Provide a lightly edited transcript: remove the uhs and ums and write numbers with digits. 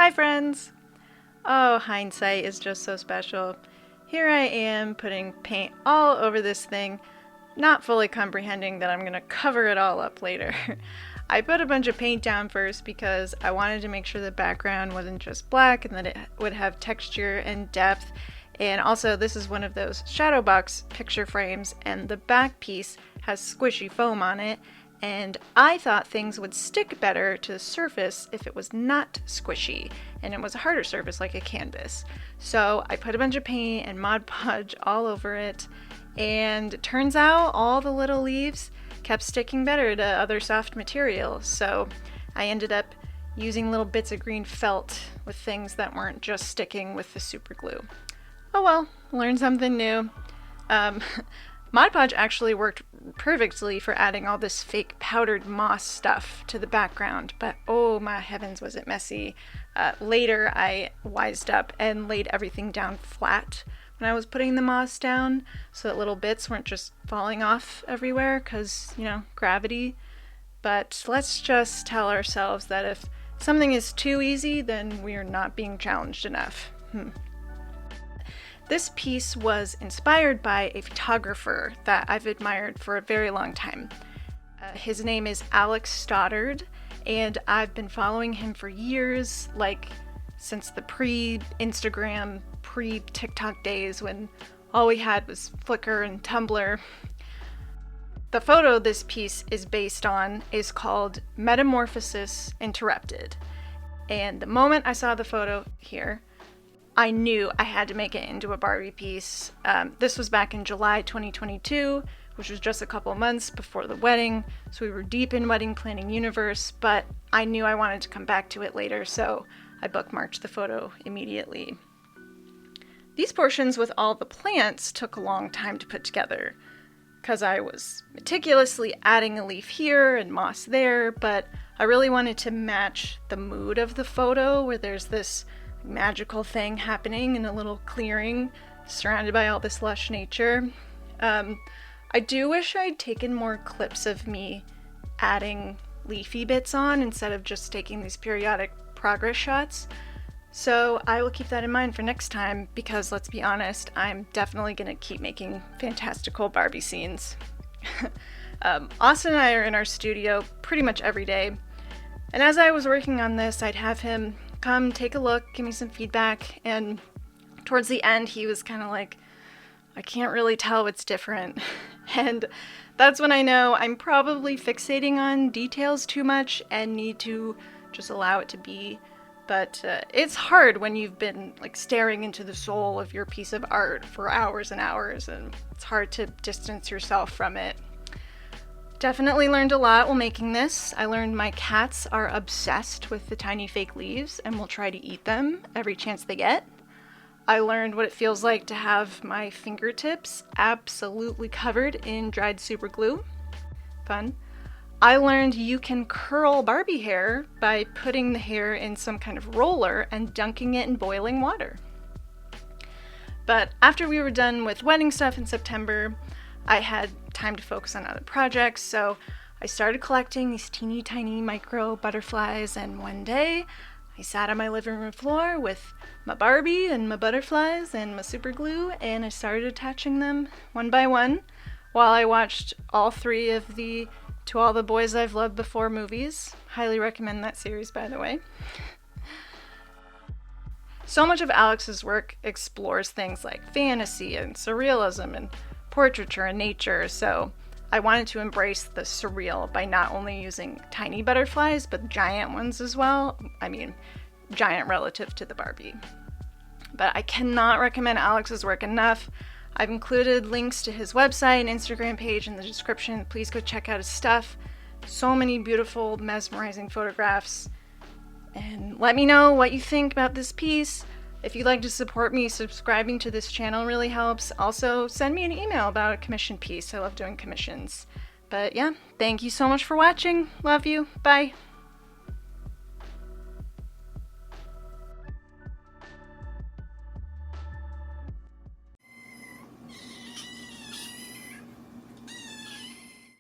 Hi friends! Oh, hindsight is just so special. Here I am putting paint all over this thing, not fully comprehending that I'm gonna cover it all up later. I put a bunch of paint down first because I wanted to make sure the background wasn't just black and that it would have texture and depth. And also, this is one of those shadowbox picture frames, and the back piece has squishy foam on it. And I thought things would stick better to the surface if it was not squishy and it was a harder surface like a canvas. So I put a bunch of paint and Mod Podge all over it, and it turns out all the little leaves kept sticking better to other soft materials. So I ended up using little bits of green felt with things that weren't just sticking with the super glue. Oh well, learned something new. Mod Podge actually worked perfectly for adding all this fake powdered moss stuff to the background, but oh my heavens, was it messy. Later I wised up and laid everything down flat when I was putting the moss down so that little bits weren't just falling off everywhere because, gravity. But let's just tell ourselves that if something is too easy, then we are not being challenged enough. This piece was inspired by a photographer that I've admired for a very long time. His name is Alex Stoddard, and I've been following him for years, like since the pre-Instagram, pre-TikTok days when all we had was Flickr and Tumblr. The photo this piece is based on is called Metamorphosis Interrupted. And the moment I saw the photo here, I knew I had to make it into a Barbie piece. This was back in July 2022, which was just a couple months before the wedding, so we were deep in wedding planning universe, but I knew I wanted to come back to it later, so I bookmarked the photo immediately. These portions with all the plants took a long time to put together, because I was meticulously adding a leaf here and moss there, but I really wanted to match the mood of the photo where there's this magical thing happening in a little clearing surrounded by all this lush nature. I do wish I'd taken more clips of me adding leafy bits on instead of just taking these periodic progress shots. So I will keep that in mind for next time because, let's be honest, I'm definitely going to keep making fantastical Barbie scenes. Austin and I are in our studio pretty much every day, and as I was working on this, I'd have him come take a look, give me some feedback, and towards the end he was kind of like, I can't really tell what's different. And that's when I know I'm probably fixating on details too much and need to just allow it to be. But it's hard when you've been staring into the soul of your piece of art for hours and hours, and it's hard to distance yourself from it. Definitely learned a lot while making this. I learned my cats are obsessed with the tiny fake leaves and will try to eat them every chance they get. I learned what it feels like to have my fingertips absolutely covered in dried super glue. Fun. I learned you can curl Barbie hair by putting the hair in some kind of roller and dunking it in boiling water. But after we were done with wedding stuff in September, I had time to focus on other projects, so I started collecting these teeny tiny micro butterflies, and one day I sat on my living room floor with my Barbie and my butterflies and my super glue, and I started attaching them one by one while I watched all three of the To All the Boys I've Loved Before movies. Highly recommend that series, by the way. So much of Alex's work explores things like fantasy and surrealism and portraiture and nature, so I wanted to embrace the surreal by not only using tiny butterflies, but giant ones as well. I mean, giant relative to the Barbie. But I cannot recommend Alex's work enough. I've included links to his website and Instagram page in the description. Please go check out his stuff. So many beautiful, mesmerizing photographs. And let me know what you think about this piece. If you'd like to support me, subscribing to this channel really helps. Also, send me an email about a commission piece. I love doing commissions. But yeah, thank you so much for watching. Love you. Bye.